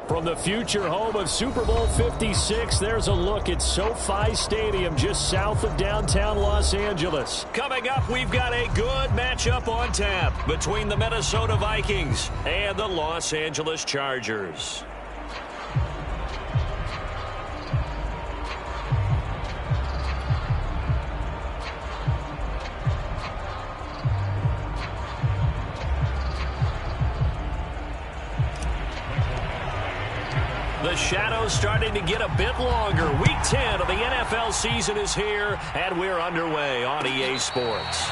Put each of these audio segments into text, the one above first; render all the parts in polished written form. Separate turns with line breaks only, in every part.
From the future home of Super Bowl 56, there's a look at SoFi Stadium just south of downtown Los Angeles. Coming up, we've got a good matchup on tap between the Minnesota Vikings and the Los Angeles Chargers. The shadow's starting to get a bit longer. Week 10 of the NFL season is here, and we're underway on EA Sports.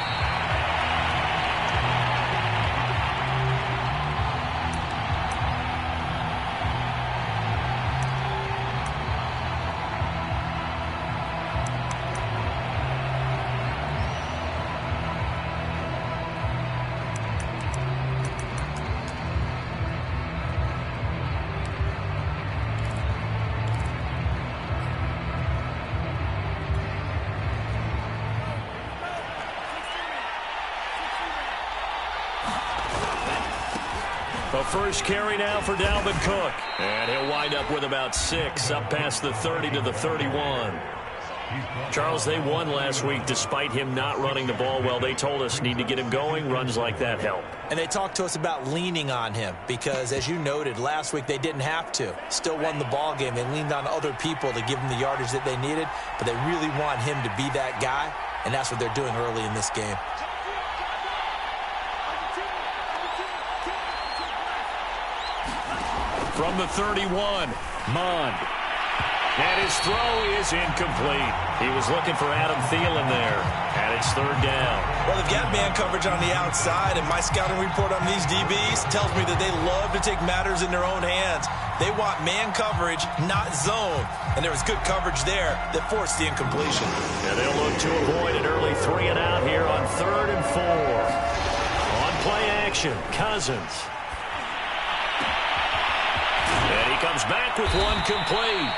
The first carry now for Dalvin Cook. And he'll wind up with about 6, up past the 30 to the 31. Charles, they won last week despite him not running the ball well. They told us need to get him going. Runs like that help.
And they talked to us about leaning on him because, as you noted, last week they didn't have to. Still won the ball game. They leaned on other people to give them the yardage that they needed, but they really want him to be that guy, and that's what they're doing early in this game.
From the 31, Mond. And his throw is incomplete. He was looking for Adam Thielen there, and it's third down.
Well, they've got man coverage on the outside, and my scouting report on these DBs tells me that they love to take matters in their own hands. They want man coverage, not zone. And there was good coverage there that forced the incompletion.
And they'll look to avoid an early 3 and out here on 3rd and 4. On play action, Cousins. And he comes back with one complete.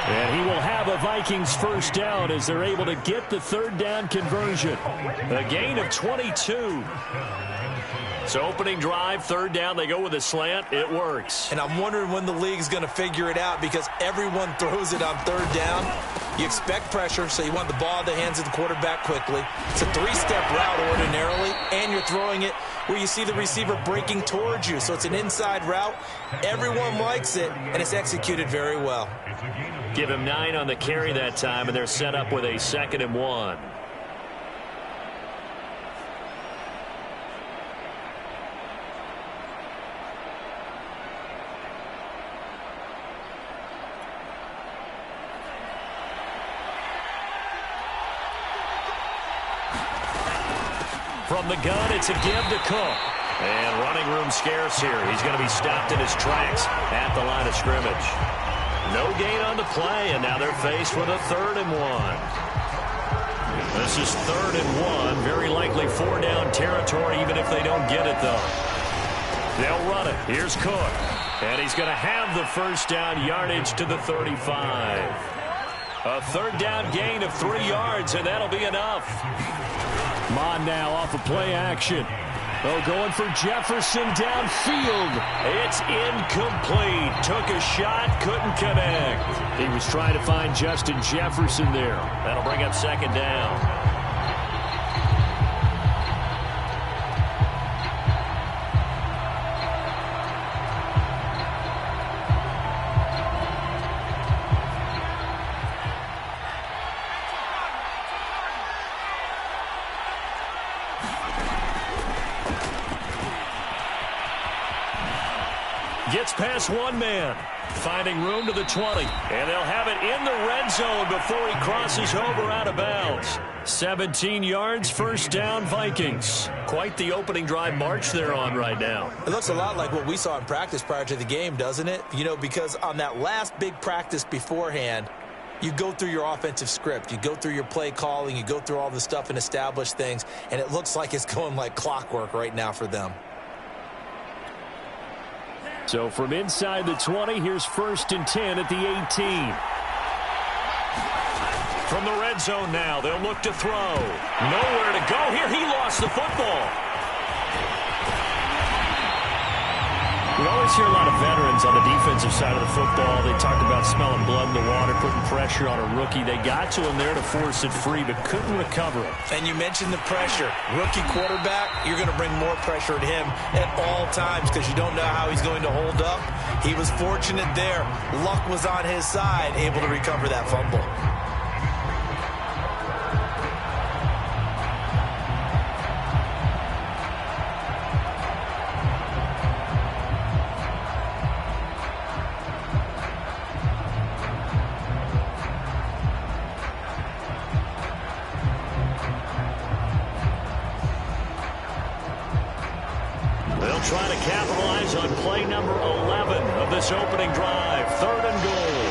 And he will have a Vikings first down as they're able to get the third down conversion. A gain of 22. So opening drive, third down, they go with a slant. It works.
And I'm wondering when the league's going to figure it out because everyone throws it on third down. You expect pressure, so you want the ball in the hands of the quarterback quickly. It's a 3-step route ordinarily, and you're throwing it where you see the receiver breaking towards you. So it's an inside route. Everyone likes it, and it's executed very well.
Give him 9 on the carry that time, and they're set up with a 2nd and 1. From the gun, it's a give to Cook. And running room scarce here. He's going to be stopped in his tracks at the line of scrimmage. No gain on the play, and now they're faced with a 3rd and 1. This is 3rd and 1. Very likely 4-down territory, even if they don't get it, though. They'll run it. Here's Cook. And he's going to have the first down yardage to the 35. A 3rd down gain of 3 yards, and that'll be enough. Mond now off of play action. Oh, going for Jefferson downfield. It's incomplete. Took a shot, couldn't connect. He was trying to find Justin Jefferson there. That'll bring up 2nd down. Gets past one man, finding room to the 20, and they'll have it in the red zone before he crosses over out of bounds. 17 yards, first down, Vikings. Quite the opening drive march they're on right now.
It looks a lot like what we saw in practice prior to the game, doesn't it? You know, because on that last big practice beforehand, you go through your offensive script, you go through your play calling, you go through all the stuff and establish things, and it looks like it's going like clockwork right now for them.
So from inside the 20, here's 1st and 10 at the 18. From the red zone now, they'll look to throw. Nowhere to go here. He lost the football. We always hear a lot of veterans on the defensive side of the football. They talk about smelling blood in the water, putting pressure on a rookie. They got to him there to force it free, but couldn't recover it.
And you mentioned the pressure. Rookie quarterback, you're going to bring more pressure at him at all times because you don't know how he's going to hold up. He was fortunate there. Luck was on his side, able to recover that fumble.
Trying to capitalize on play number 11 of this opening drive. 3rd and goal.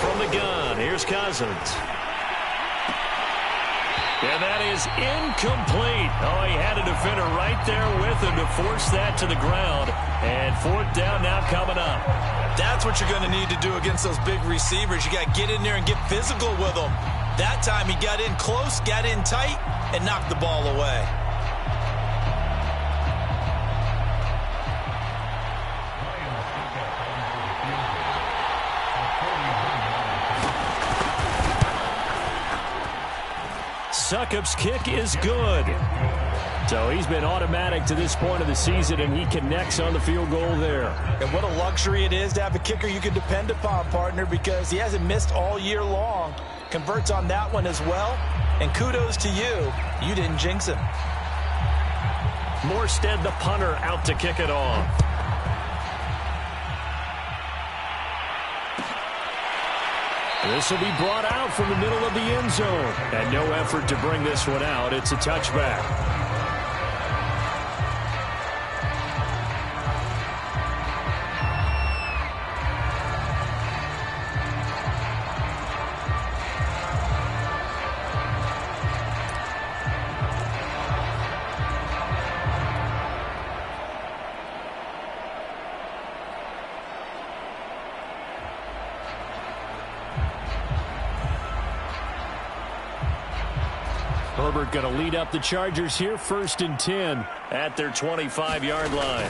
From the gun, here's Cousins. And that is incomplete. Oh, he had a defender right there with him to force that to the ground. And 4th down now coming up.
That's what you're going to need to do against those big receivers. You got to get in there and get physical with them. That time he got in close, got in tight, and knocked the ball away.
Succop's kick is good. So he's been automatic to this point of the season, and he connects on the field goal there.
And what a luxury it is to have a kicker you can depend upon, partner, because he hasn't missed all year long. Converts on that one as well. And kudos to you. You didn't jinx him.
Morstead, the punter, out to kick it off. This will be brought out from the middle of the end zone. And no effort to bring this one out. It's a touchback. Herbert going to lead up the Chargers here, 1st and 10 at their 25-yard line.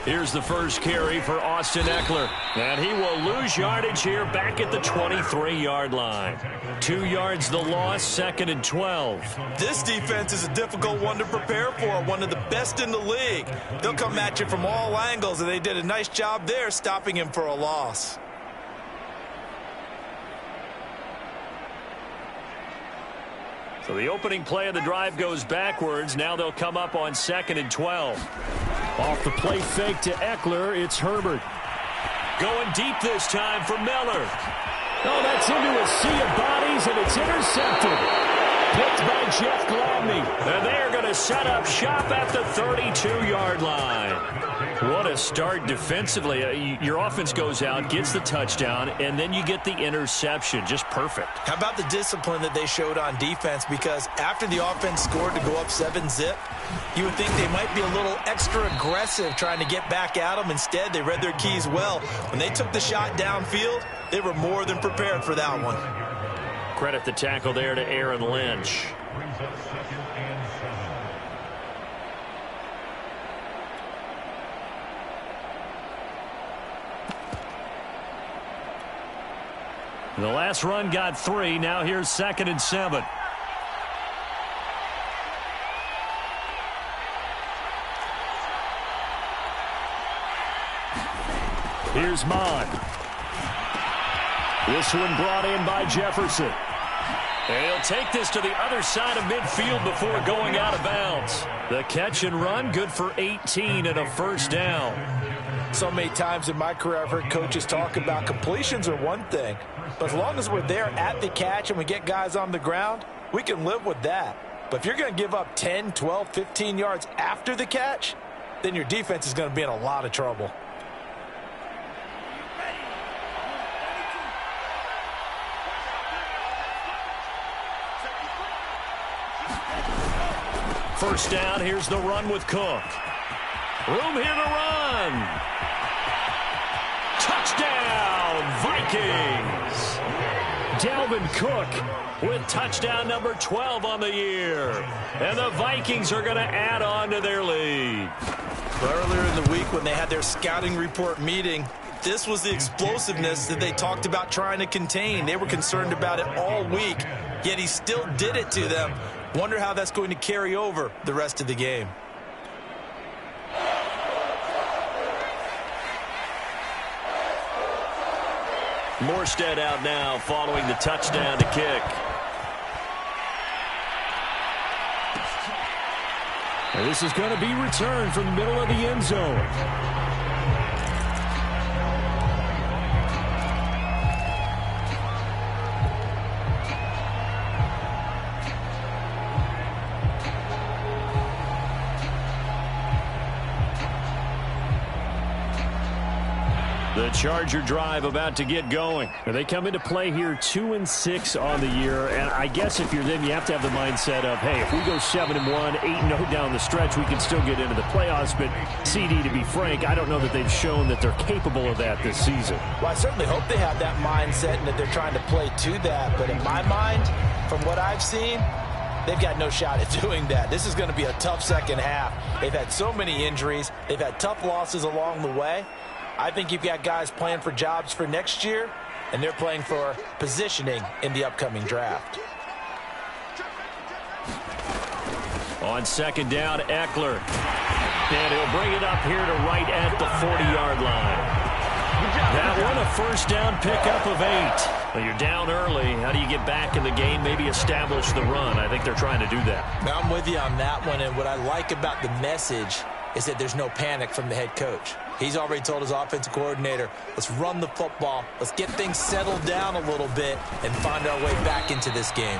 Here's the first carry for Austin Ekeler. And he will lose yardage here back at the 23-yard line. 2 yards the loss, 2nd and 12.
This defense is a difficult one to prepare for, one of the best in the league. They'll come at you from all angles, and they did a nice job there stopping him for a loss.
So the opening play of the drive goes backwards. Now they'll come up on 2nd and 12. Off the play fake to Ekeler, it's Herbert. Going deep this time for Miller. Oh, that's into a sea of bodies, and it's intercepted. Picked by Jeff Gladney. And they're going to set up shop at the 32-yard line. What a start defensively. Your offense goes out, gets the touchdown, and then you get the interception. Just perfect.
How about the discipline that they showed on defense? Because after the offense scored to go up 7-zip, you would think they might be a little extra aggressive trying to get back at them. Instead, they read their keys well. When they took the shot downfield, they were more than prepared for that one.
Credit the tackle there to Aaron Lynch. The last run got 3. Now here's 2nd and 7. Here's Mond. This one brought in by Jefferson. And he'll take this to the other side of midfield before going out of bounds. The catch and run, good for 18 and a 1st down.
So many times in my career I've heard coaches talk about completions are one thing, but as long as we're there at the catch and we get guys on the ground, we can live with that. But if you're going to give up 10, 12, 15 yards after the catch, then your defense is going to be in a lot of trouble.
First down, here's the run with Cook. Room here to run. Touchdown, Vikings. Dalvin Cook with touchdown number 12 on the year. And the Vikings are going to add on to their lead.
Earlier in the week when they had their scouting report meeting, this was the explosiveness that they talked about trying to contain. They were concerned about it all week, yet he still did it to them. Wonder how that's going to carry over the rest of the game.
Morstead out now following the touchdown to kick.
And this is going to be returned from the middle of the end zone.
The Charger drive about to get going.
They come into play here 2-6 on the year, and I guess if you're them, you have to have the mindset of, hey, if we go 7-1, 8-0 down the stretch, we can still get into the playoffs. But CD, to be frank, I don't know that they've shown that they're capable of that this season.
Well, I certainly hope they have that mindset and that they're trying to play to that. But in my mind, from what I've seen, they've got no shot at doing that. This is going to be a tough second half. They've had so many injuries. They've had tough losses along the way. I think you've got guys playing for jobs for next year, and they're playing for positioning in the upcoming draft.
On second down, Eckler. And he'll bring it up here to right at the 40-yard line. That one, a first down pickup of 8. Well, you're down early. How do you get back in the game, maybe establish the run? I think they're trying to do that.
Now, I'm with you on that one, and what I like about the message is that there's no panic from the head coach. He's already told his offensive coordinator, let's run the football, let's get things settled down a little bit and find our way back into this game.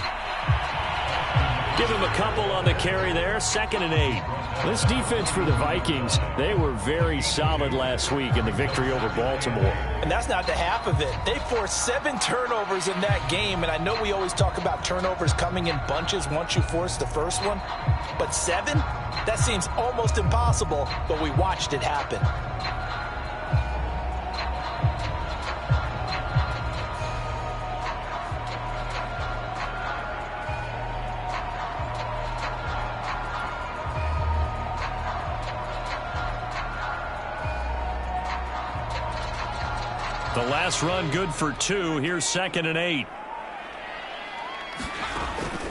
Give him a couple on the carry there, 2nd and 8.
This defense for the Vikings, they were very solid last week in the victory over Baltimore.
And that's not the half of it. They forced 7 turnovers in that game, and I know we always talk about turnovers coming in bunches once you force the first one, but 7? That seems almost impossible, but we watched it happen.
The last run good for 2. Here's 2nd and 8.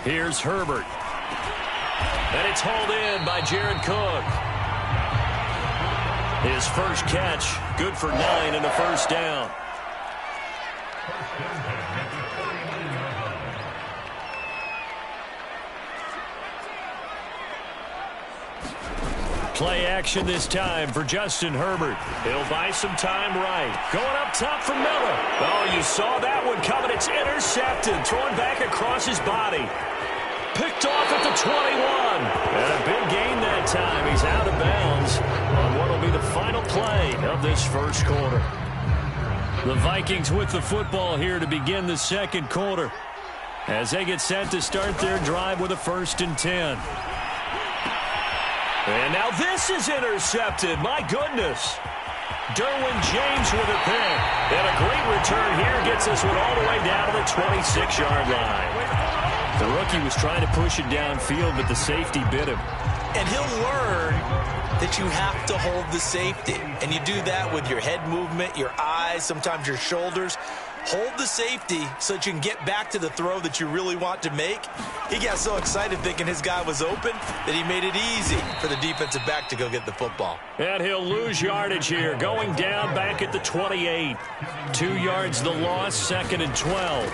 Here's Herbert. And it's hauled in by Jared Cook. His first catch, good for 9 and a first down. Play action this time for Justin Herbert. He'll buy some time right. Going up top for Miller. Oh, you saw that one coming. It's intercepted. Thrown back across his body. Picked off at the 21. And a big gain that time. He's out of bounds on what will be the final play of this first quarter. The Vikings with the football here to begin the second quarter as they get set to start their drive with a 1st and 10. And now this is intercepted. My goodness. Derwin James with a pick. And a great return here gets this one all the way down to the 26-yard line. The rookie was trying to push it downfield, but the safety bit him.
And he'll learn that you have to hold the safety. And you do that with your head movement, your eyes, sometimes your shoulders. Hold the safety so that you can get back to the throw that you really want to make. He got so excited thinking his guy was open that he made it easy for the defensive back to go get the football.
And he'll lose yardage here, going down back at the 28. 2 yards the loss, 2nd and 12.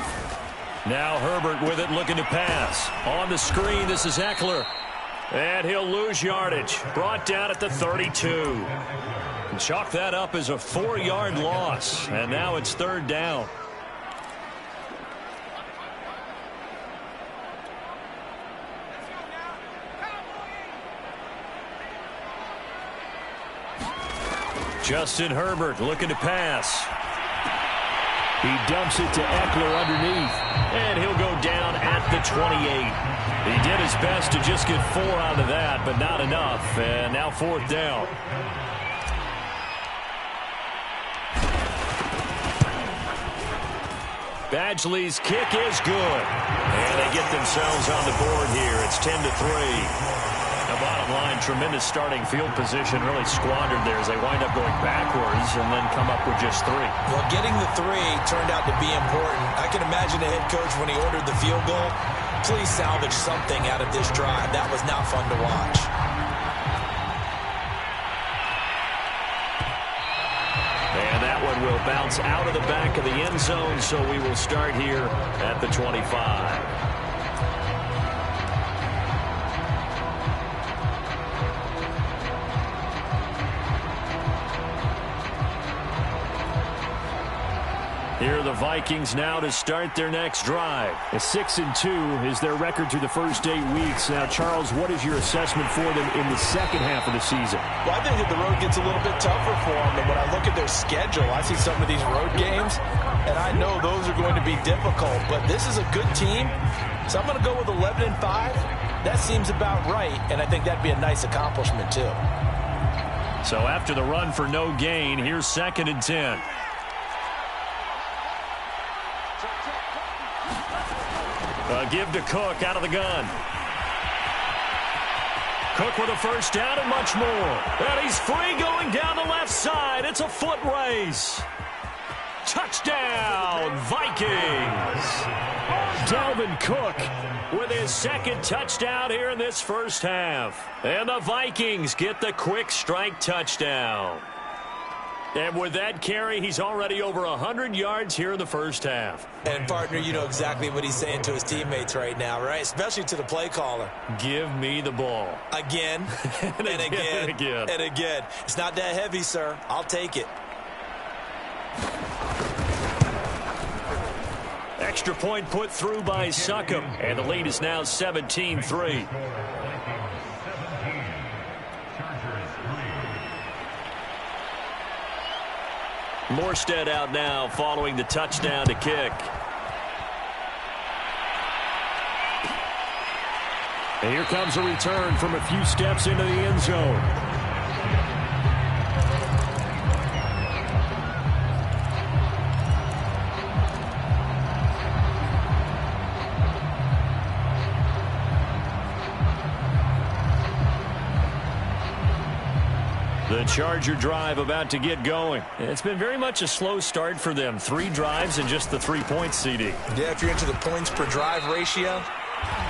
Now Herbert with it, looking to pass. On the screen, this is Eckler. And he'll lose yardage. Brought down at the 32. Chalk that up as a 4-yard loss. And now it's 3rd down. Justin Herbert looking to pass.
He dumps it to Eckler underneath.
And he'll go down at the 28. He did his best to just get 4 out of that, but not enough. And now 4th down. Badgley's kick is good. And they get themselves on the board here. It's 10-3. The bottom line, tremendous starting field position, really squandered there as they wind up going backwards and then come up with just 3.
Well, getting the 3 turned out to be important. I can imagine the head coach when he ordered the field goal, please salvage something out of this drive. That was not fun to watch.
And that one will bounce out of the back of the end zone, so we will start here at the 25. Here are the Vikings now to start their next drive.
A 6-2 is their record through the first 8 weeks. Now, Charles, what is your assessment for them in the second half of the season?
Well, I think that the road gets a little bit tougher for them. And when I look at their schedule, I see some of these road games, and I know those are going to be difficult. But this is a good team, so I'm going to go with 11-5. That seems about right, and I think that'd be a nice accomplishment, too.
So after the run for no gain, here's 2nd and 10. Give to Cook out of the gun. Cook with a first down and much more. And he's free going down the left side. It's a foot race. Touchdown, Vikings. Dalvin Cook with his 2nd touchdown here in this first half. And the Vikings get the quick strike touchdown. And with that carry, he's already over 100 yards here in the first half.
And, partner, you know exactly what he's saying to his teammates right now, right? Especially to the play caller.
Give me the ball.
Again, and again. And again. It's not that heavy, sir. I'll take it.
Extra point put through by Succop. And the lead is now 17-3. Morstead out now following the touchdown to kick.
And here comes a return from a few steps into the end zone.
The Charger drive about to get going. It's been very much a slow start for them. 3 drives and just the 3 points, CD.
Yeah, if you're into the points per drive ratio,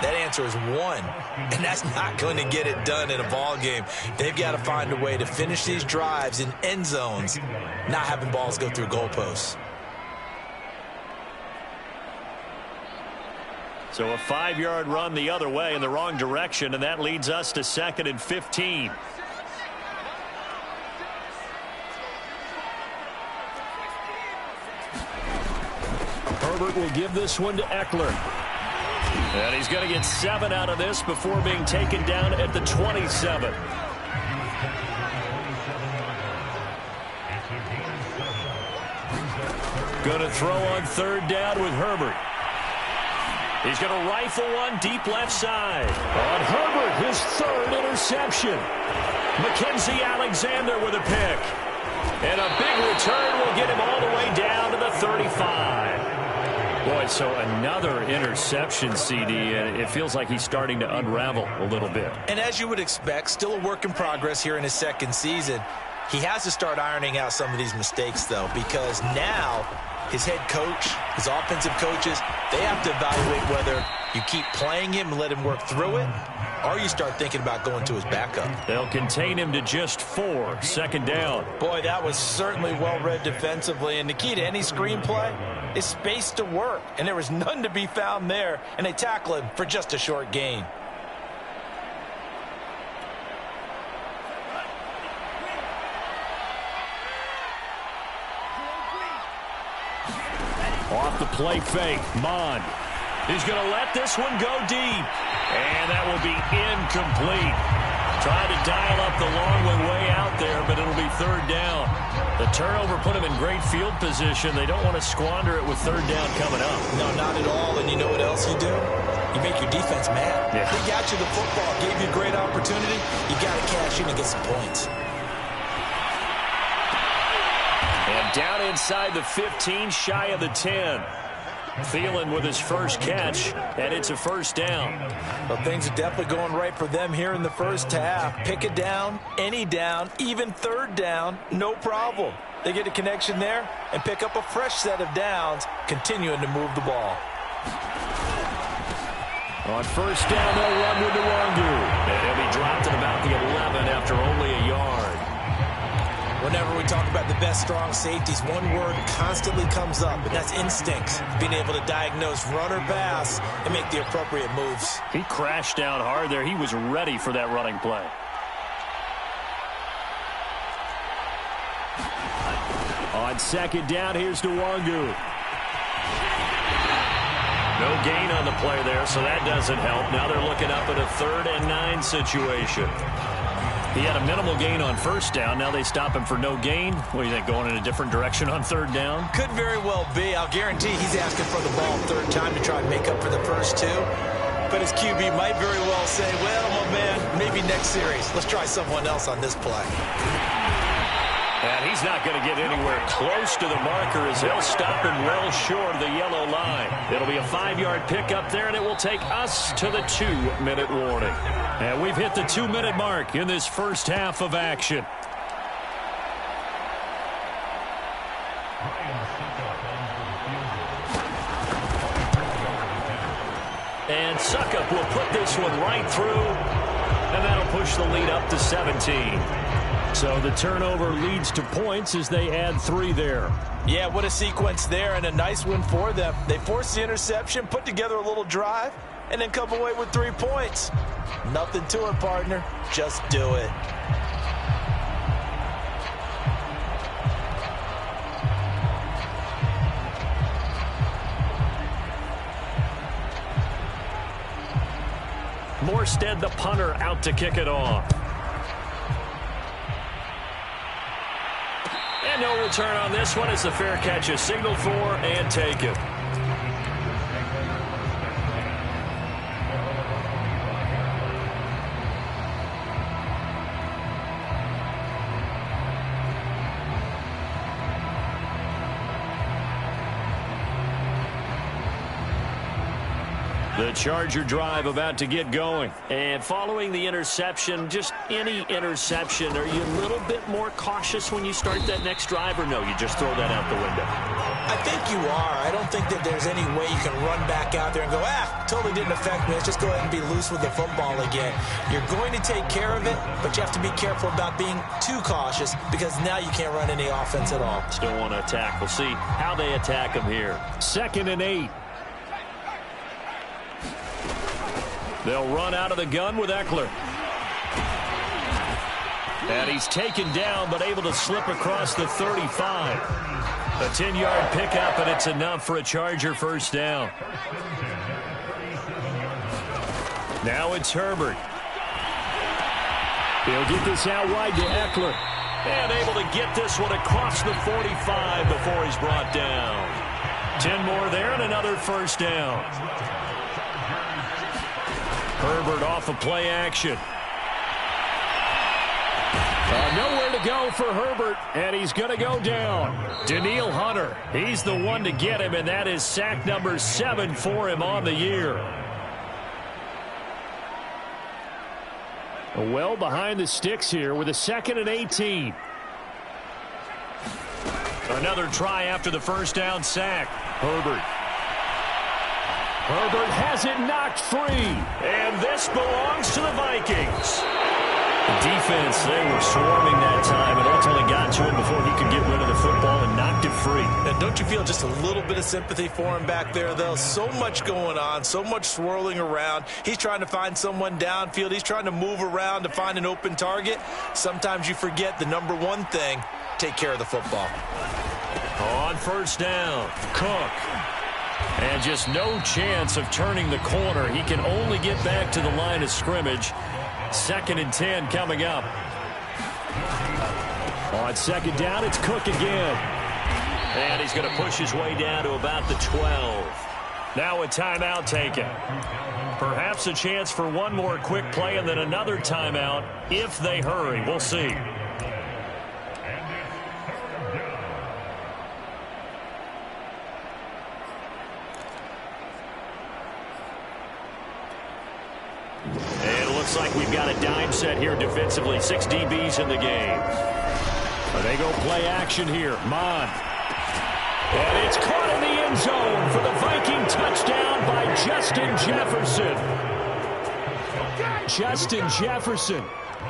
that answer is 1. And that's not going to get it done in a ball game. They've got to find a way to finish these drives in end zones, not having balls go through goalposts.
So a 5-yard run the other way in the wrong direction, and that leads us to 2nd and 15.
Herbert will give this one to Eckler.
And he's going to get 7 out of this before being taken down at the 27. Going to throw on 3rd down with Herbert. He's going to rifle one deep left side.
On Herbert, his 3rd interception.
Mackenzie Alexander with a pick. And a big return will get him all the way down to the 35. Boy, so another interception, CD, and it feels like he's starting to unravel a little bit.
And as you would expect, still a work in progress here in his 2nd season. He has to start ironing out some of these mistakes, though, because now his head coach, his offensive coaches, they have to evaluate whether you keep playing him and let him work through it, or you start thinking about going to his backup.
They'll contain him to just 4, 2nd down.
Boy, that was certainly well-read defensively, and the key to any screenplay is space to work, and there was none to be found there, and they tackle him for just a short gain.
Off the play fake, Mond.
He's going to let this one go deep. And that will be incomplete. Trying to dial up the long one way out there, but it'll be 3rd down. The turnover put him in great field position. They don't want to squander it with 3rd down coming up.
No, not at all. And you know what else you do? You make your defense mad.
Yeah.
They got you the football, gave you a great opportunity. You got to cash in and get some points.
And down inside the 15, shy of the 10. Thielen with his first catch, and it's a first down.
Well, things are definitely going right for them here in the first half. Pick it down, any down, even third down, no problem. They get a connection there and pick up a fresh set of downs, continuing to move the ball.
On first down, they'll run with Nwangu.
And he'll be dropped at about the 11 after only a yard.
Whenever we talk about the best strong safeties, one word constantly comes up, and that's instincts. Being able to diagnose run or pass and make the appropriate moves.
He crashed down hard there. He was ready for that running play. On second down, here's Nwangu.
No gain on the play there, so that doesn't help. Now they're looking up at a 3rd and 9 situation. He had a minimal gain on first down. Now they stop him for no gain. What do you think, going in a different direction on 3rd down?
Could very well be. I'll guarantee he's asking for the ball third time to try and make up for the first two. But his QB might very well say, well, my man, maybe next series. Let's try someone else on this play.
And he's not going to get anywhere close to the marker as he'll stop him well short of the yellow line. It'll be a 5-yard pickup there, and it will take us to the 2-minute warning.
And we've hit the 2-minute mark in this first half of action.
And Suckup will put this one right through, and that'll push the lead up to 17.
So the turnover leads to points as they add 3 there.
Yeah, what a sequence there, and a nice win for them. They forced the interception, put together a little drive, and then come away with 3 points. Nothing to it, partner. Just do it.
Morstead, the punter, out to kick it off. And no return on this one as the fair catch is signaled for and taken. The Charger drive about to get going. And following the interception, just any interception, are you a little bit more cautious when you start that next drive, or no, you just throw that out the window?
I think you are. I don't think that there's any way you can run back out there and go, totally didn't affect me. Let's just go ahead and be loose with the football again. You're going to take care of it, but you have to be careful about being too cautious because now you can't run any offense at all.
Still want to attack. We'll see how they attack them here.
2nd and 8.
They'll run out of the gun with Eckler. And he's taken down, but able to slip across the 35. A 10-yard pickup, and it's enough for a Charger first down. Now it's Herbert.
He'll get this out wide to Eckler.
And able to get this one across the 45 before he's brought down. 10 more there and another first down. Herbert off of play action.
Nowhere to go for Herbert, and he's going to go down. Daniil Hunter, he's the one to get him, and that is sack number 7 for him on the year. Well behind the sticks here with a 2nd and 18.
Another try after the first down sack.
Herbert has it knocked free.
And this belongs to the Vikings. The defense, they were swarming that time and ultimately got to him before he could get rid of the football and knocked it free.
And don't you feel just a little bit of sympathy for him back there, though? So much going on, so much swirling around. He's trying to find someone downfield. He's trying to move around to find an open target. Sometimes you forget the number one thing, take care of the football.
On first down, Cook. And just no chance of turning the corner. He can only get back to the line of scrimmage. 2nd and 10 coming up.
On 2nd down, it's Cook again.
And he's going to push his way down to about the 12. Now a timeout taken. Perhaps a chance for one more quick play and then another timeout if they hurry. We'll see. And it looks like we've got a dime set here defensively. 6 DBs in the game.
They go play action here. Mon. And it's caught in the end zone for the Viking touchdown by Justin Jefferson. Justin Jefferson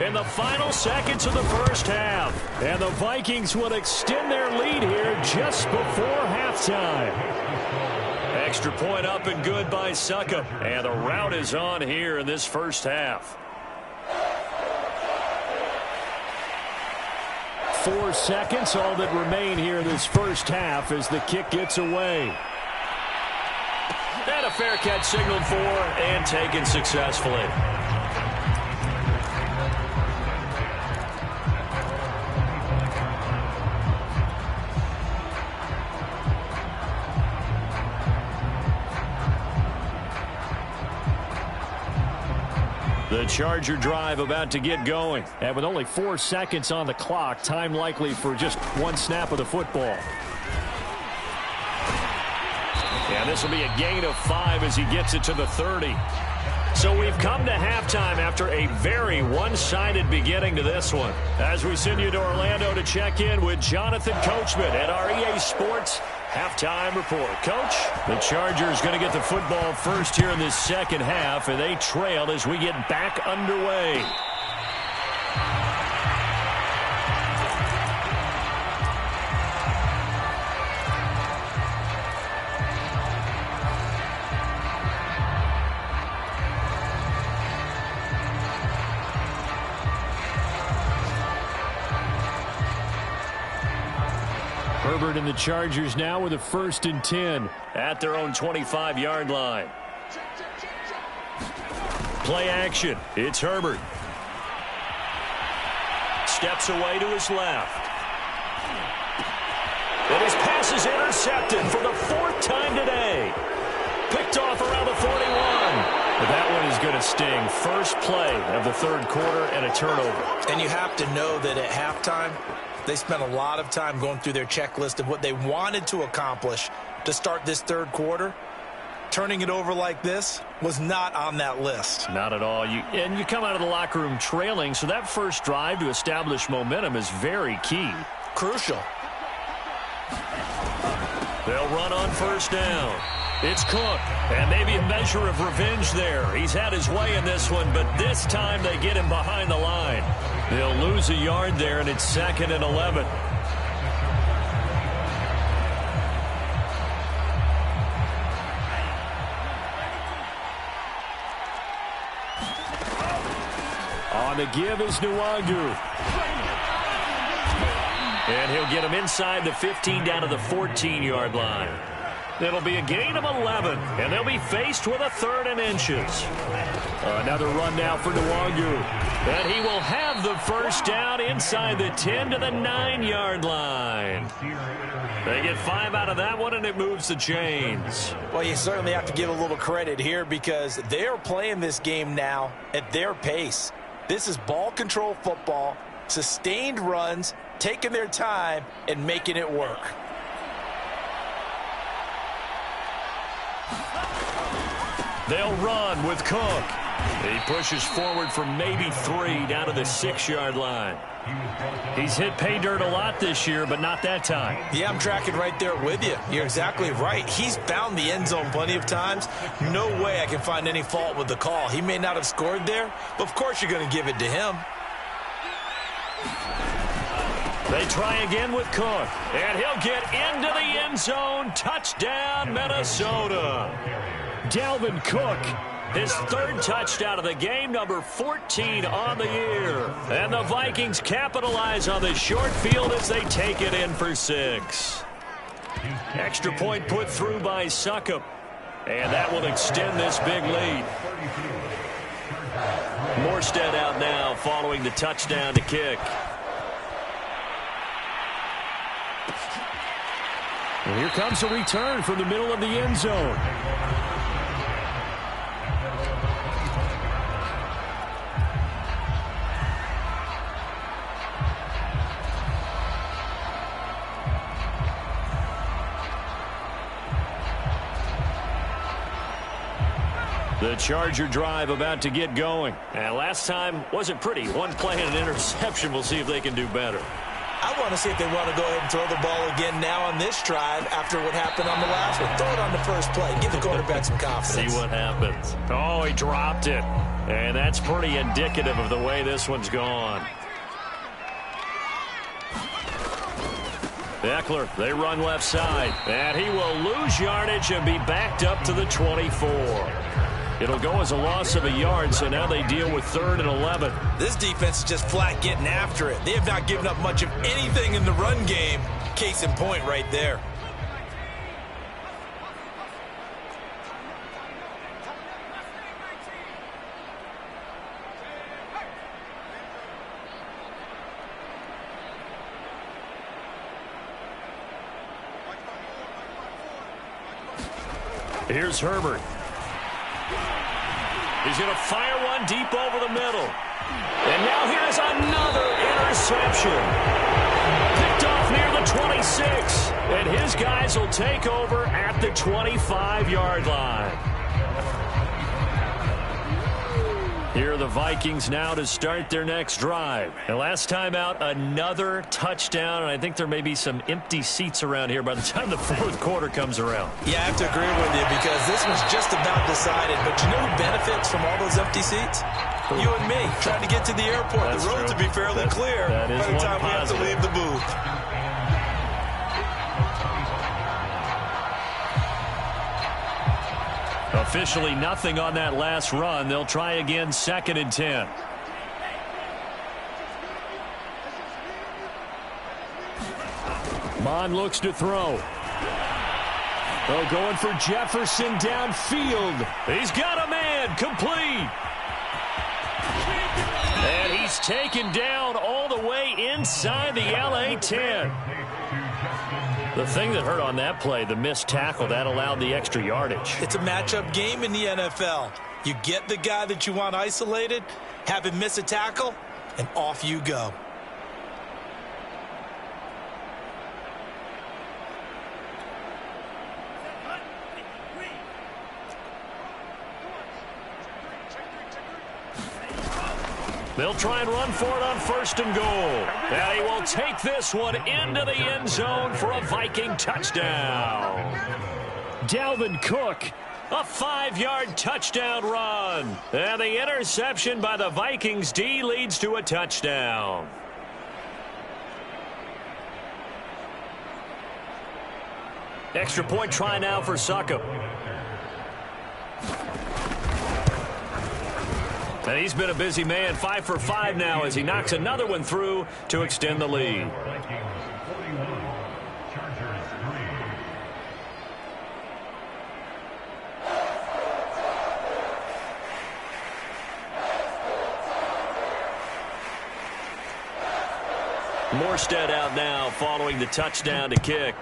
in the final seconds of the first half. And the Vikings will extend their lead here just before halftime.
Extra point up and good by Suckup. And the route is on here in this first half.
4 seconds, all that remain here in this first half as the kick gets away.
And a fair catch signaled for and taken successfully.
The Charger drive about to get going. And with only 4 seconds on the clock, time likely for just one snap of the football.
And this will be a gain of 5 as he gets it to the 30. So we've come to halftime after a very one-sided beginning to this one. As we send you to Orlando to check in with Jonathan Coachman at our EA Sports Halftime Report. Coach?
The Chargers going to get the football first here in this second half, and they trail as we get back underway. Herbert and the Chargers now with a 1st and 10
at their own 25-yard line. Play action. It's Herbert. Steps away to his left. And his pass is intercepted for the 4th time today. Picked off around the 41.
But that one is going to sting. First play of the 3rd quarter and a turnover.
And you have to know that at halftime, they spent a lot of time going through their checklist of what they wanted to accomplish to start this 3rd quarter. Turning it over like this was not on that list.
Not at all. You come out of the locker room trailing, so that first drive to establish momentum is very key.
Crucial.
They'll run on 1st down. It's Cook, and maybe a measure of revenge there. He's had his way in this one, but this time they get him behind the line. They'll lose a yard there, and it's 2nd and 11.
On the give is Nwangu.
And he'll get him inside the 15 down to the 14-yard line. It'll be a gain of 11, and they'll be faced with a 3rd and inches.
Another run now for Nwangu.
And he will have the 1st down inside the 10 to the 9-yard line. They get 5 out of that one, and it moves the chains.
Well, you certainly have to give a little credit here because they are playing this game now at their pace. This is ball control football, sustained runs, taking their time, and making it work.
They'll run with Cook. He pushes forward for maybe 3 down to the 6-yard line.
He's hit pay dirt a lot this year, but not that time.
Yeah, I'm tracking right there with you. You're exactly right. He's found the end zone plenty of times. No way I can find any fault with the call. He may not have scored there, but of course you're going to give it to him.
They try again with Cook, and he'll get into the end zone. Touchdown, Minnesota.
Dalvin Cook,
his 3rd touchdown of the game, number 14 on the year. And the Vikings capitalize on the short field as they take it in for 6. Extra point put through by Suckup, and that will extend this big lead. Morstead out now following the touchdown to kick.
And here comes a return from the middle of the end zone.
The
The Charger drive about to get going.
And last time wasn't pretty. One play and an interception. We'll see if they can do better.
I want to see if they want to go ahead and throw the ball again now on this drive after what happened on the last one. Throw it on the first play. Give the quarterback some confidence.
See what happens.
Oh, he dropped it. And that's pretty indicative of the way this one's gone. Eckler, they run left side. And he will lose yardage and be backed up to the 24. It'll go as a loss of a yard, so now they deal with 3rd and 11.
This defense is just flat getting after it. They have not given up much of anything in the run game. Case in point right there.
Here's Herbert. He's going to fire one deep over the middle. And now here's another interception. Picked off near the 26. And his guys will take over at the 25-yard line. Here are the Vikings now to start their next drive. And last time out, another touchdown. And I think there may be some empty seats around here by the time the fourth quarter comes around.
Yeah, I have to agree with you because this was just about decided. But you know who benefits from all those empty seats? You and me, trying to get to the airport.
That's
the roads
true.
will be fairly clear by the time we have to leave the booth.
Officially nothing on that last run. They'll try again 2nd and 10. Mon looks to throw. Oh, going for Jefferson downfield. He's got a man. Complete. And he's taken down all the way inside the LA 10. The thing that hurt on that play, the missed tackle, that allowed the extra yardage.
It's a matchup game in the NFL. You get the guy that you want isolated, have him miss a tackle, and off you go.
They'll try and run for it on 1st and goal. And he will take this one into the end zone for a Viking touchdown. Dalvin Cook, a 5-yard touchdown run. And the interception by the Vikings D leads to a touchdown. Extra point try now for Succop. And he's been a busy man, 5 for 5 now as he knocks another one through to extend the lead. Morstead out now following the touchdown to kick.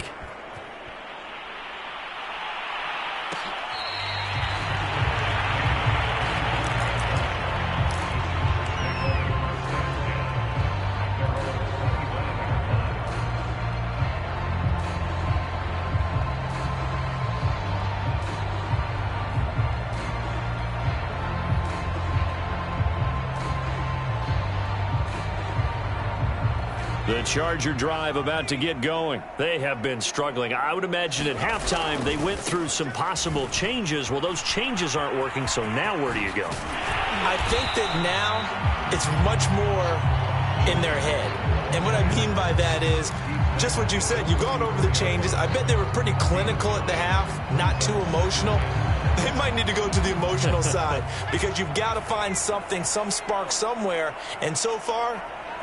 The Charger drive about to get going. They have been struggling. I would imagine at halftime they went through some possible changes. Well, those changes aren't working, so now where do you go?
I think that now it's much more in their head. And what I mean by that is just what you said. You've gone over the changes. I bet they were pretty clinical at the half, not too emotional. They might need to go to the emotional side because you've got to find something, some spark somewhere. And so far,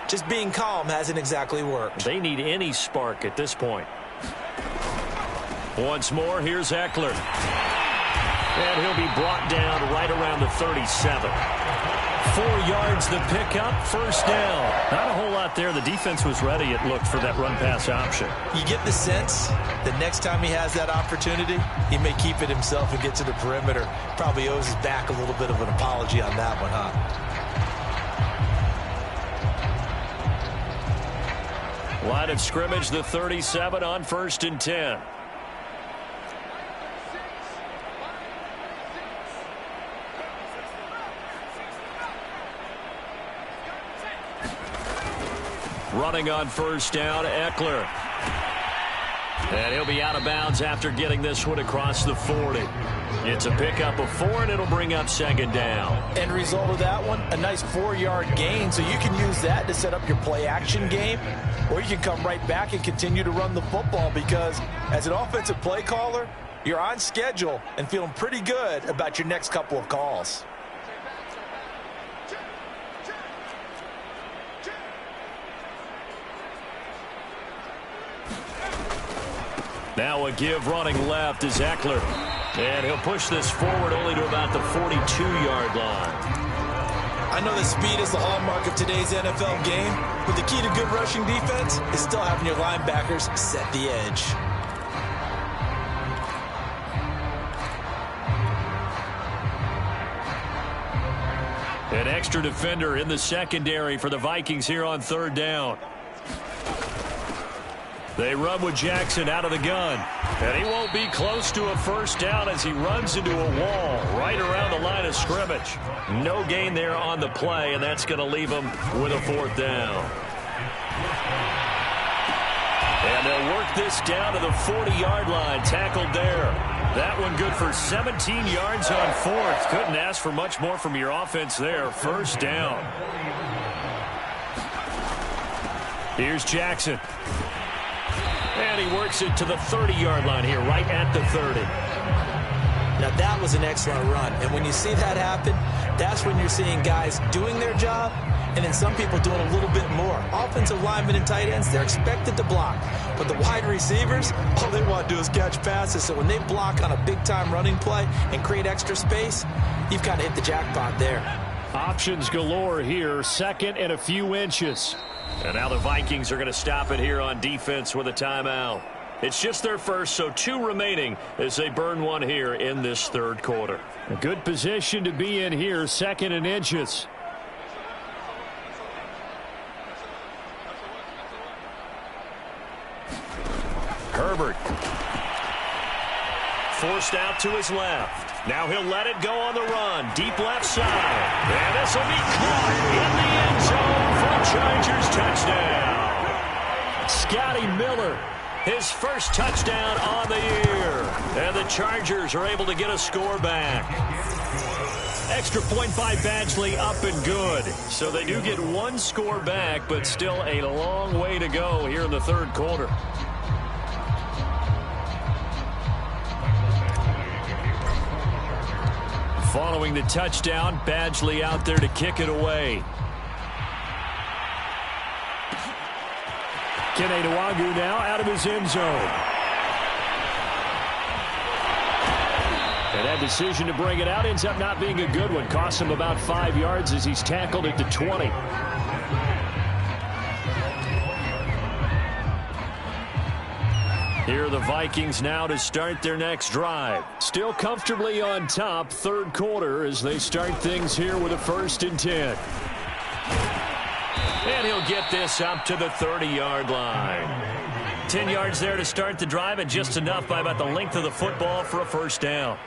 just being calm hasn't exactly worked.
They need any spark at this point. Once more, here's Eckler. And he'll be brought down right around the 37. 4 yards the pickup, 1st down. Not a whole lot there. The defense was ready, it looked, for that run-pass option.
You get the sense that next time he has that opportunity, he may keep it himself and get to the perimeter. Probably owes his back a little bit of an apology on that one, huh?
Line of scrimmage, the 37 on 1st and 10.
Running on first down, Eckler. And he'll be out of bounds after getting this one across the 40. It's a pickup of 4, and it'll bring up second down.
End result of that one, a nice 4-yard gain, so you can use that to set up your play-action game, or you can come right back and continue to run the football because as an offensive play caller, you're on schedule and feeling pretty good about your next couple of calls.
Now a give running left is Eckler. And he'll push this forward only to about the 42-yard line.
I know that speed is the hallmark of today's NFL game, but the key to good rushing defense is still having your linebackers set the edge.
An extra defender in the secondary for the Vikings here on third down. They run with Jackson out of the gun. And he won't be close to a first down as he runs into a wall right around the line of scrimmage. No gain there on the play, and that's going to leave him with a fourth down. And they'll work this down to the 40-yard line, tackled there. That one good for 17 yards on fourth. Couldn't ask for much more from your offense there. First down. Here's Jackson. And he works it to the 30-yard line here, right at the 30.
Now, that was an excellent run. And when you see that happen, that's when you're seeing guys doing their job and then some people doing a little bit more. Offensive linemen and tight ends, they're expected to block. But the wide receivers, all they want to do is catch passes. So when they block on a big-time running play and create extra space, you've kind of hit the jackpot there.
Options galore here, second and a few inches.
And now the Vikings are going to stop it here on defense with a timeout. It's just their first, so 2 remaining as they burn one here in this third quarter.
A good position to be in here, second and inches.
Herbert. Forced out to his left. Now he'll let it go on the run. Deep left side. And this will be caught in the end zone for a Chargers touchdown. Scotty Miller, his first touchdown on the year. And the Chargers are able to get a score back. Extra point by Badgley up and good. So they do get 1 score back, but still a long way to go here in the third quarter. Following the touchdown, Badgley out there to kick it away.
Kene Nwangwu now out of his end zone. And that decision to bring it out ends up not being a good one. Costs him about 5 yards as he's tackled at the 20. Here are the Vikings now to start their next drive. Still comfortably on top, third quarter, as they start things here with a 1st and 10.
And he'll get this up to the 30-yard line. 10 yards there to start the drive, and just enough by about the length of the football for a first down.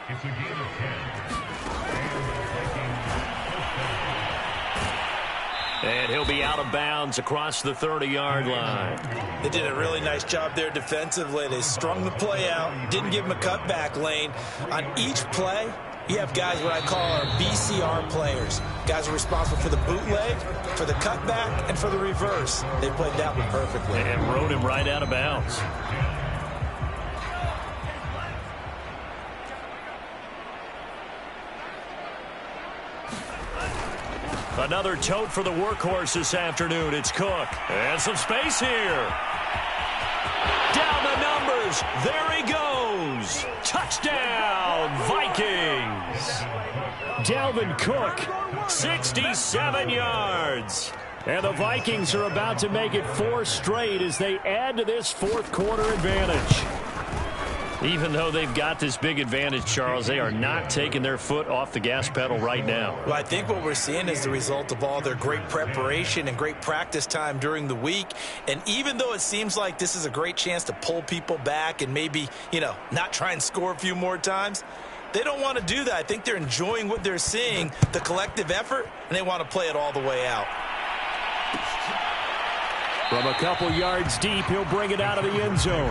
And he'll be out of bounds across the 30-yard line.
They did a really nice job there defensively. They strung the play out, didn't give him a cutback lane. On each play, you have guys what I call our BCR players. Guys are responsible for the bootleg, for the cutback, and for the reverse. They played that one perfectly.
And rode him right out of bounds. Another tote for the workhorse this afternoon. It's Cook. And some space here. Down the numbers. There he goes. Touchdown, Vikings.
Dalvin Cook.
67 yards.
And the Vikings are about to make it 4 straight as they add to this fourth quarter advantage.
Even though they've got this big advantage, Charles, they are not taking their foot off the gas pedal right now.
Well, I think what we're seeing is the result of all their great preparation and great practice time during the week. And even though it seems like this is a great chance to pull people back and maybe, not try and score a few more times, they don't want to do that. I think they're enjoying what they're seeing, the collective effort, and they want to play it all the way out.
From a couple yards deep, he'll bring it out of the end zone.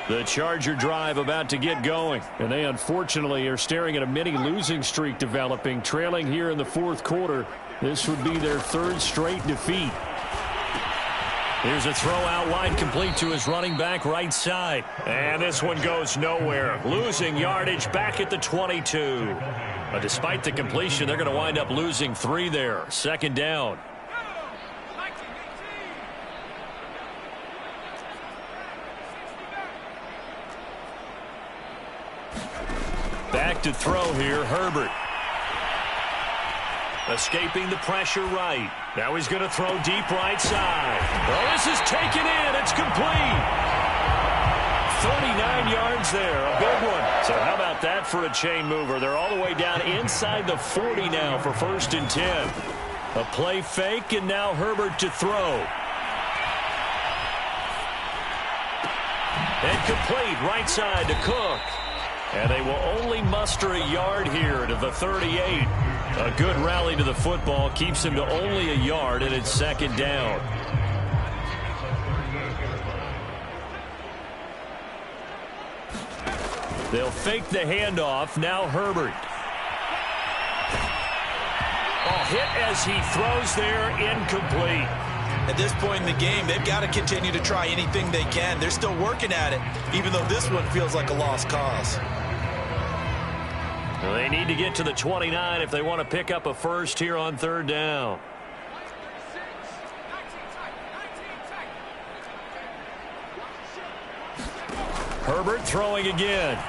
The Charger drive about to get going. And they unfortunately are staring at a mini losing streak developing, trailing here in the fourth quarter. This would be their third straight defeat. Here's a throw out wide, complete to his running back right side. And this one goes nowhere. Losing yardage back at the 22. But despite the completion, they're going to wind up losing 3 there. Second down. Back to throw here, Herbert. Escaping the pressure right. Now he's going to throw deep right side. Oh, this is taken in. It's complete. 39 yards there. A big one. So how about that for a chain mover? They're all the way down inside the 40 now for 1st and 10. A play fake, and now Herbert to throw. And complete right side to Cook. And they will only muster a yard here to the 38. A good rally to the football keeps him to only a yard, and it's second down. They'll fake the handoff. Now Herbert. Oh, hit as he throws there, incomplete.
At this point in the game, they've got to continue to try anything they can. They're still working at it, even though this one feels like a lost cause.
Well, they need to get to the 29 if they want to pick up a first here on third down. Herbert throwing again.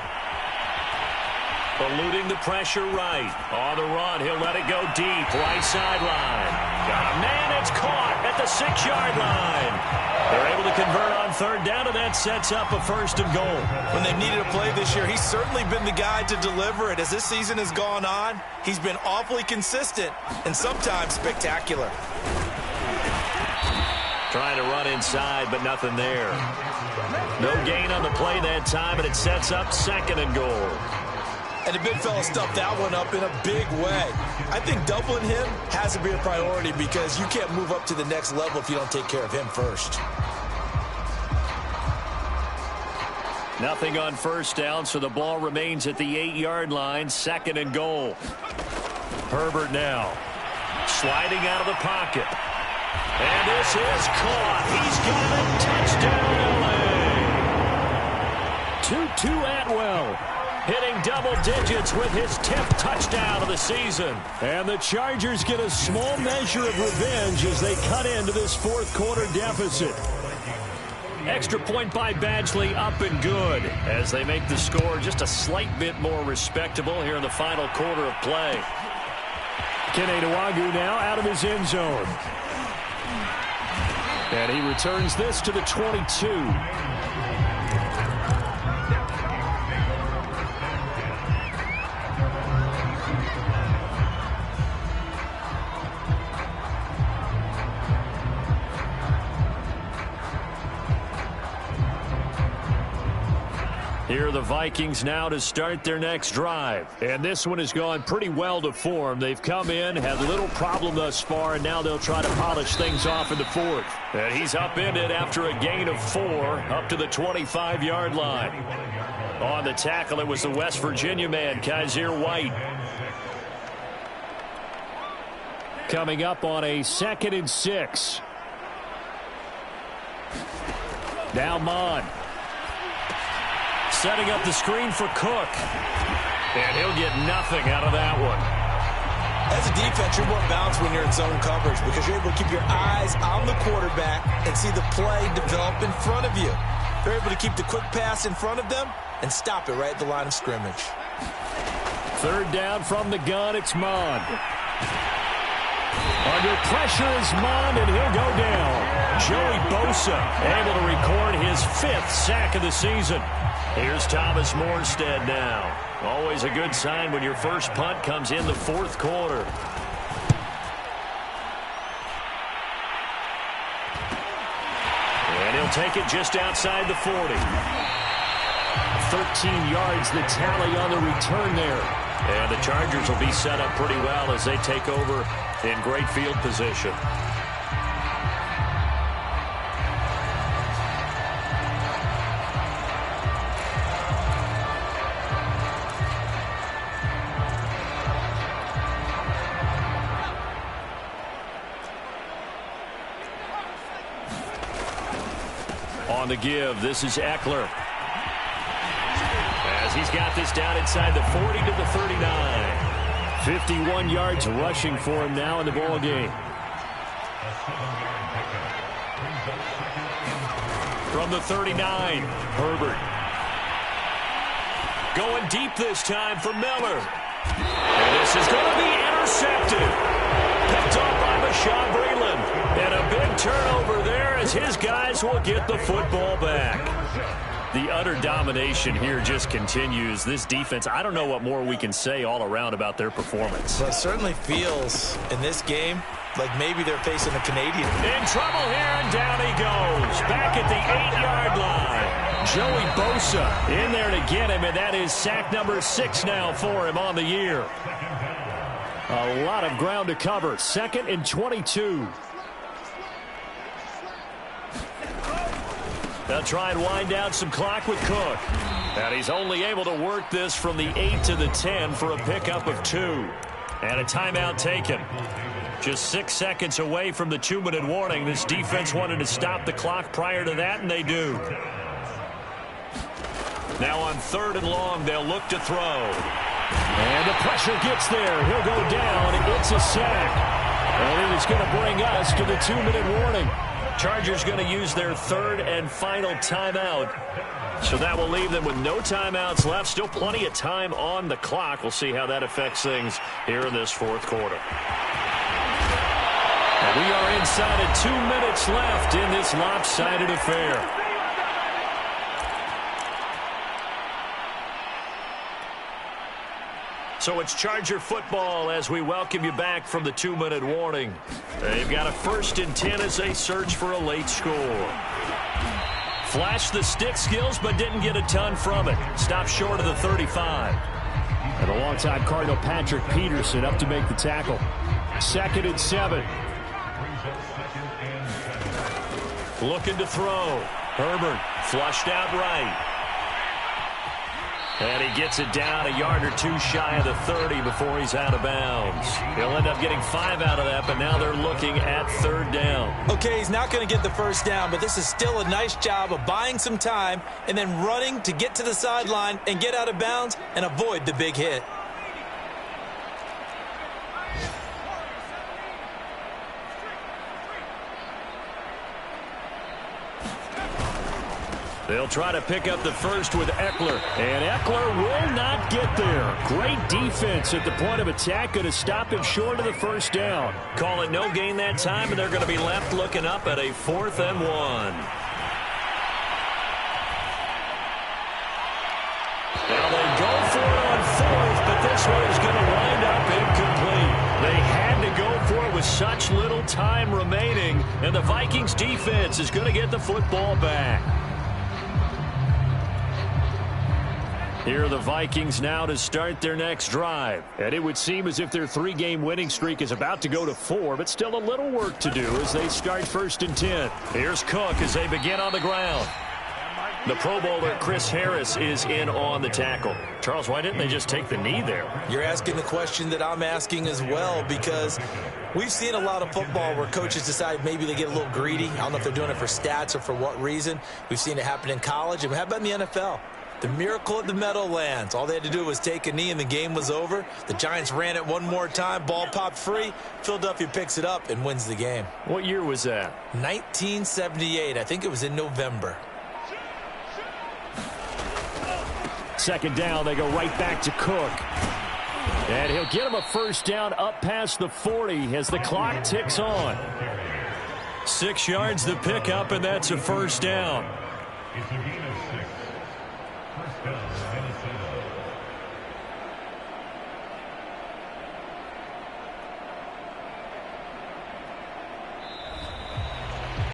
Eluding the pressure right. On the run, he'll let it go deep. Right sideline. Got a man, it's caught at the 6-yard line. They're able to convert on third down, and that sets up a 1st and goal.
When they've needed a play this year, he's certainly been the guy to deliver it. As this season has gone on, he's been awfully consistent and sometimes spectacular.
Trying to run inside, but nothing there. No gain on the play that time, and it sets up 2nd and goal.
And the big fella stuffed that one up in a big way. I think doubling him has to be a priority because you can't move up to the next level if you don't take care of him first.
Nothing on first down, so the ball remains at the 8-yard line. 2nd and goal. Herbert now. Sliding out of the pocket. And this is caught. He's got it. Touchdown, L.A. Tutu Atwell. Hitting double digits with his 10th touchdown of the season. And the Chargers get a small measure of revenge as they cut into this fourth quarter deficit. Extra point by Badgley, up and good as they make the score just a slight bit more respectable here in the final quarter of play. Kene Nwangwu now out of his end zone. And he returns this to the 22. Here are the Vikings now to start their next drive. And this one has gone pretty well to form. They've come in, had little problem thus far, and now they'll try to polish things off in the fourth. And he's upended after a gain of 4 up to the 25-yard line. On the tackle, it was the West Virginia man, Kaiser White. Coming up on a 2nd and 6. Now Mon. Setting up the screen for Cook. And he'll get nothing out of that one.
As a defense, you're more balanced when you're in zone coverage because you're able to keep your eyes on the quarterback and see the play develop in front of you. They're able to keep the quick pass in front of them and stop it right at the line of scrimmage.
Third down from the gun, it's Mon. Under pressure is Mon, and he'll go down. Joey Bosa able to record his 5th sack of the season. Here's Thomas Morstead now. Always a good sign when your first punt comes in the fourth quarter. And he'll take it just outside the 40. 13 yards, the tally on the return there.
And the Chargers will be set up pretty well as they take over in great field position.
On the give, this is Eckler. As he's got this down inside the 40 to the 39. 51 yards rushing for him now in the ball game. From the 39, Herbert. Going deep this time for Miller. And this is going to be intercepted. Picked off by Bashaud Breeland. And a big turnover there as his guys will get the football back. The utter domination here just continues. This defense, I don't know what more we can say all around about their performance.
Well, it certainly feels in this game like maybe they're facing a Canadian.
In trouble here, and down he goes. Back at the 8-yard line. Joey Bosa in there to get him, and that is sack number 6 now for him on the year. A lot of ground to cover. 2nd and 22. They'll try and wind down some clock with Cook. And he's only able to work this from the 8 to the 10 for a pickup of 2. And a timeout taken. Just 6 seconds away from the 2-minute warning. This defense wanted to stop the clock prior to that, and they do. Now on 3rd and long, they'll look to throw. And the pressure gets there. He'll go down. It's a sack. And it is going to bring us to the 2-minute warning. Chargers going to use their 3rd and final timeout. So that will leave them with no timeouts left. Still plenty of time on the clock. We'll see how that affects things here in this 4th quarter. And we are inside of 2 minutes left in this lopsided affair. So it's Charger football as we welcome you back from the 2-minute warning. They've got a 1st and 10 as they search for a late score. Flashed the stick skills, but didn't get a ton from it. Stopped short of the 35. And a long-time Cardinal Patrick Peterson up to make the tackle. 2nd and 7. Looking to throw. Herbert flushed out right. And he gets it down a yard or 2 shy of the 30 before he's out of bounds. He'll end up getting 5 out of that, but now they're looking at 3rd down.
Okay, he's not going to get the 1st down, but this is still a nice job of buying some time and then running to get to the sideline and get out of bounds and avoid the big hit.
They'll try to pick up the 1st with Eckler. And Eckler will not get there. Great defense at the point of attack. Going to stop him short of the 1st down. Call it no gain that time, and they're going to be left looking up at a 4th and 1. Now they go for it on 4th, but this one is going to wind up incomplete. They had to go for it with such little time remaining, and the Vikings defense is going to get the football back. Here are the Vikings now to start their next drive. And it would seem as if their 3-game winning streak is about to go to 4, but still a little work to do as they start 1st and 10. Here's Cook as they begin on the ground. The Pro Bowler Chris Harris is in on the tackle. Charles, why didn't they just take the knee there?
You're asking the question that I'm asking as well, because we've seen a lot of football where coaches decide maybe they get a little greedy. I don't know if they're doing it for stats or for what reason. We've seen it happen in college. And how about in the NFL? The miracle at the Meadowlands. All they had to do was take a knee and the game was over. The Giants ran it one more time. Ball popped free. Philadelphia picks it up and wins the game.
What year was that?
1978. I think it was in November.
2nd down. They go right back to Cook. And he'll get him a 1st down up past the 40 as the clock ticks on. 6 yards the pickup, and that's a 1st down.